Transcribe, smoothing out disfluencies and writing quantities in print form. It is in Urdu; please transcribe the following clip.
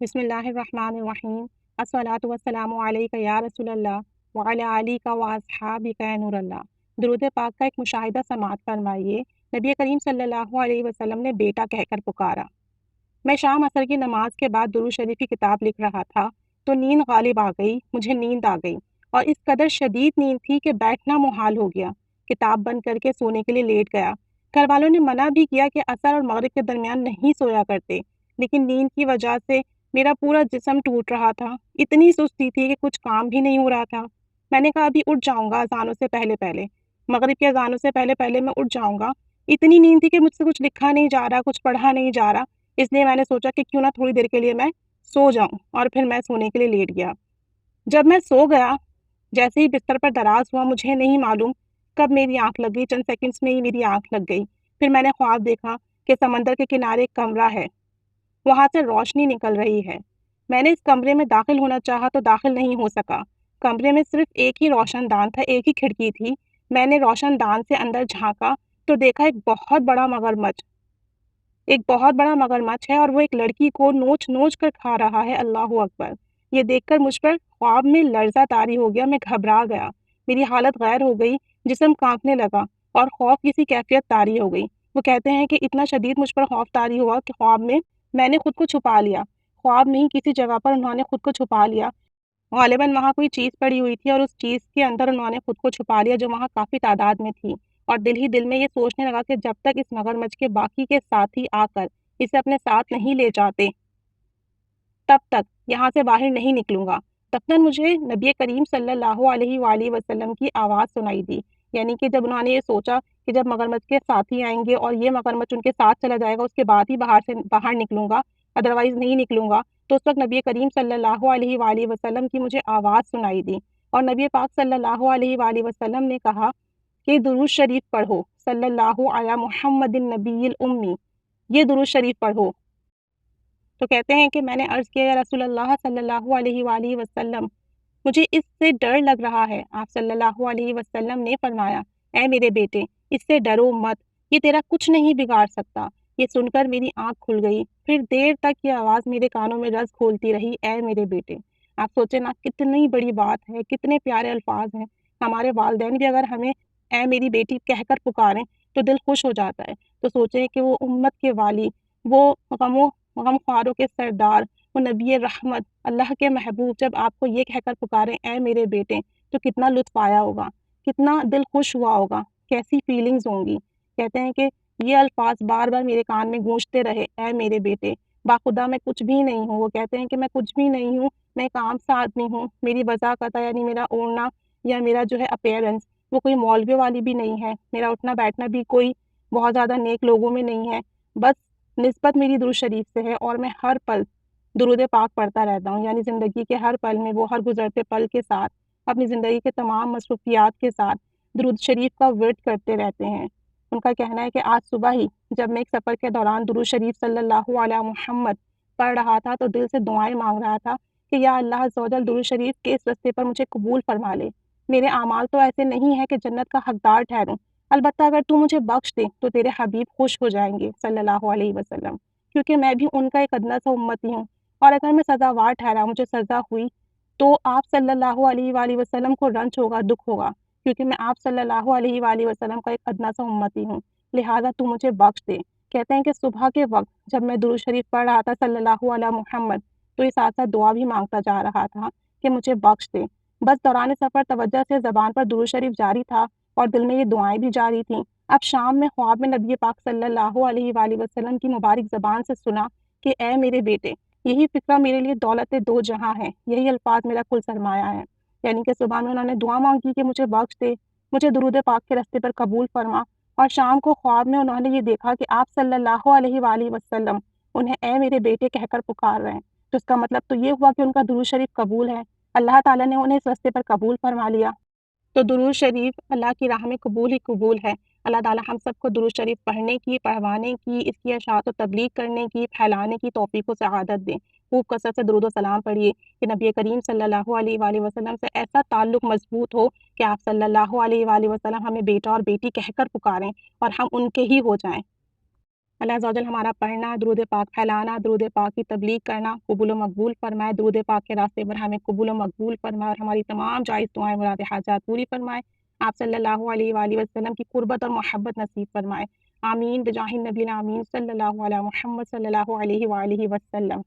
بسم اللہ الرحمن الرحیم الصلاۃ والسلام علیک یا رسول اللہ وعلی آلک و اصحابک یا نور اللہ۔ درود پاک کا ایک مشاہدہ سماعت فرمائیے۔ نبی کریم صلی اللہ علیہ وسلم نے بیٹا کہہ کر پکارا۔ میں شام عصر کی نماز کے بعد درود شریف کی کتاب لکھ رہا تھا تو نیند غالب آ گئی، مجھے نیند آ گئی اور اس قدر شدید نیند تھی کہ بیٹھنا محال ہو گیا۔ کتاب بند کر کے سونے کے لیے لیٹ گیا۔ گھر والوں نے منع بھی کیا کہ عصر اور مغرب کے درمیان نہیں سویا کرتے، لیکن نیند کی وجہ سے میرا پورا جسم ٹوٹ رہا تھا، اتنی سستی تھی کہ کچھ کام بھی نہیں ہو رہا تھا۔ میں نے کہا ابھی اٹھ جاؤں گا اذانوں سے پہلے پہلے، مغرب کے اذانوں سے پہلے پہلے میں اٹھ جاؤں گا۔ اتنی نیند تھی کہ مجھ سے کچھ لکھا نہیں جا رہا، کچھ پڑھا نہیں جا رہا، اس لیے میں نے سوچا کہ کیوں نہ تھوڑی دیر کے لیے میں سو جاؤں، اور پھر میں سونے کے لیے لیٹ گیا۔ جب میں سو گیا، جیسے ہی بستر پر دراز ہوا، مجھے نہیں معلوم کب میری آنکھ لگ گئی، چند سیکنڈز میں ہی میری آنکھ لگ گئی۔ پھر میں نے خواب دیکھا کہ سمندر کے کنارے ایک کمرہ ہے، وہاں سے روشنی نکل رہی ہے۔ میں نے اس کمرے میں داخل ہونا چاہا تو داخل نہیں ہو سکا۔ کمرے میں صرف ایک ہی روشن دان تھا، ایک ہی کھڑکی تھی۔ میں نے روشن دان سے اندر جھانکا تو دیکھا ایک بہت بڑا مگرمچھ ہے، اور وہ ایک لڑکی کو نوچ نوچ کر کھا رہا ہے۔ اللہ اکبر! یہ دیکھ کر مجھ پر خواب میں لرزہ طاری ہو گیا، میں گھبرا گیا، میری حالت غیر ہو گئی، جسم کانپنے لگا اور خوف کسی کیفیت طاری ہو گئی۔ وہ کہتے ہیں کہ اتنا شدید مجھ پر خوف طاری ہوا کہ خواب میں نے خود کو چھپا لیا۔ خواب میں ہی کسی جگہ پر انہوں نے خود کو چھپا لیا، غالباً وہاں کوئی چیز پڑی ہوئی تھی اور اس چیز کے اندر انہوں نے خود کو چھپا لیا جو وہاں کافی تعداد میں تھی، اور دل ہی دل میں یہ سوچنے لگا کہ جب تک اس مگرمچھ کے باقی کے ساتھی آ کر اسے اپنے ساتھ نہیں لے جاتے تب تک یہاں سے باہر نہیں نکلوں گا۔ تقریباً مجھے نبی کریم صلی اللہ علیہ وآلہ وسلم کی آواز سنائی دی، یعنی کہ جب انہوں نے یہ سوچا کہ جب مگرمچھ کے ساتھی آئیں گے اور یہ مگرمچھ ان کے ساتھ چلا جائے گا، اس کے بعد ہی باہر نکلوں گا، ادروائز نہیں نکلوں گا، تو اس وقت نبی کریم صلی اللہ علیہ وآلہ وسلم کی مجھے آواز سنائی دی، اور نبی پاک صلی اللہ علیہ وآلہ وسلم نے کہا کہ درود شریف پڑھو، صلی اللہ علی محمد النبی الامی، یہ درود شریف پڑھو۔ تو کہتے ہیں کہ میں نے عرض کیا یا رسول اللہ صلی اللہ علیہ وآلہ وسلم، مجھے اس سے ڈر لگ رہا ہے۔ آپ صلی اللہ علیہ وسلم نے فرمایا، اے میرے بیٹے، اس سے ڈرو مت، یہ تیرا کچھ نہیں بگاڑ سکتا۔ یہ سن کر میری آنکھ کھل گئی، پھر دیر تک یہ آواز میرے کانوں میں رس کھولتی رہی، اے میرے بیٹے۔ آپ سوچیں نا، کتنی بڑی بات ہے، کتنے پیارے الفاظ ہیں۔ ہمارے والدین بھی اگر ہمیں اے میری بیٹی کہہ کر پکاریں تو دل خوش ہو جاتا ہے، تو سوچیں کہ وہ امت کے والی، وہ غم خواروں کے سردار، وہ نبی رحمت، اللہ کے محبوب، جب آپ کو یہ کہہ کر پکاریں اے میرے بیٹے، تو کتنا لطف آیا ہوگا، کتنا دل خوش ہوا ہوگا، کیسی فیلنگز ہوں گی۔ کہتے ہیں کہ یہ الفاظ بار بار میرے کان میں گونجتے رہے، اے میرے بیٹے، باخدا میں کچھ بھی نہیں ہوں۔ وہ کہتے ہیں کہ میں کچھ بھی نہیں ہوں، میں ایک عام سا آدمی ہوں، میری وضاقت یعنی میرا اوڑھنا یا میرا جو ہے اپیرنس وہ کوئی مولوی والی بھی نہیں ہے، میرا اٹھنا بیٹھنا بھی کوئی بہت زیادہ نیک لوگوں میں نہیں ہے، بس نسبت میری درود شریف سے ہے، اور میں ہر پل درود پاک پڑھتا رہتا ہوں، یعنی زندگی کے ہر پل میں وہ ہر گزرتے پل کے ساتھ، اپنی زندگی کے تمام مصروفیات کے ساتھ درود شریف کا ورد کرتے رہتے ہیں۔ ان کا کہنا ہے کہ آج صبح ہی جب میں ایک سفر کے دوران درود شریف صلی اللہ علیہ محمد پڑھ رہا تھا تو دل سے دعائیں مانگ رہا تھا کہ یا اللہ عز و جل درود شریف کے اس رستے پر مجھے قبول فرما لے۔ میرے اعمال تو ایسے نہیں ہیں کہ جنت کا حقدار ٹھہروں، البتہ اگر تو مجھے بخش دے تو تیرے حبیب خوش ہو جائیں گے صلی اللہ علیہ وسلم، کیونکہ میں بھی ان کا ایک ادنیٰ سا امتی ہوں، اور اگر میں سزاوار ٹھہرا، مجھے سزا ہوئی، تو آپ صلی اللہ علیہ وآلہ وسلم کو رنج ہوگا، دکھ ہوگا، کیونکہ میں آپ صلی اللہ علیہ وآلہ وسلم کا ایک ادنیٰ سا امتی ہوں، لہٰذا تو مجھے بخش دے۔ کہتے ہیں کہ صبح کے وقت جب میں درود شریف پڑھ رہا تھا صلی اللہ علیہ محمد، تو اس ساتھ ساتھ دعا بھی مانگتا جا رہا تھا کہ مجھے بخش دے۔ بس دوران سفر توجہ سے زبان پر درود شریف جاری تھا اور دل میں یہ دعائیں بھی جاری تھیں۔ اب شام میں خواب میں نبی پاک صلی اللہ علیہ وآلہ وسلم کی مبارک زبان سے سنا کہ اے میرے بیٹے، یہی فکرہ میرے لیے دولت دو جہاں ہے، یہی الفاظ میرا کل سرمایہ ہے۔ یعنی کہ صبح میں انہوں نے دعا مانگی کہ مجھے بخش دے، مجھے درود پاک کے راستے پر قبول فرما، اور شام کو خواب میں انہوں نے یہ دیکھا کہ آپ صلی اللہ علیہ وآلہ وسلم انہیں اے میرے بیٹے کہہ کر پکار رہے ہیں، تو اس کا مطلب تو یہ ہوا کہ ان کا درود شریف قبول ہے، اللہ تعالیٰ نے انہیں اس راستے پر قبول فرما لیا۔ تو درود شریف اللہ کی راہ میں قبول ہی قبول ہے۔ اللہ تعالیٰ ہم سب کو درود شریف پڑھنے کی، پڑھوانے کی، اس کی اشاعت و تبلیغ کرنے کی، پھیلانے کی توفیق و سعادت دیں۔ خوب کثرت سے درود و سلام پڑھیے کہ نبی کریم صلی اللہ علیہ وآلہ وسلم سے ایسا تعلق مضبوط ہو کہ آپ صلی اللہ علیہ وآلہ وسلم ہمیں بیٹا اور بیٹی کہہ کر پکاریں اور ہم ان کے ہی ہو جائیں۔ اللہ عز و جل ہمارا پڑھنا، درود پاک پھیلانا، درود پاک کی تبلیغ کرنا قبول و مقبول فرمائے، درود پاک کے راستے پر ہمیں قبول و مقبول فرمائے اور ہماری تمام جائز دعائیں مراد حاجات پوری فرمائے، آپ صلی اللہ علیہ وآلہ وسلم کی قربت اور محبت نصیب فرمائے، آمین بجاہ النبی الامین صلی اللہ علیہ محمد صلی اللہ علیہ وآلہ وسلم۔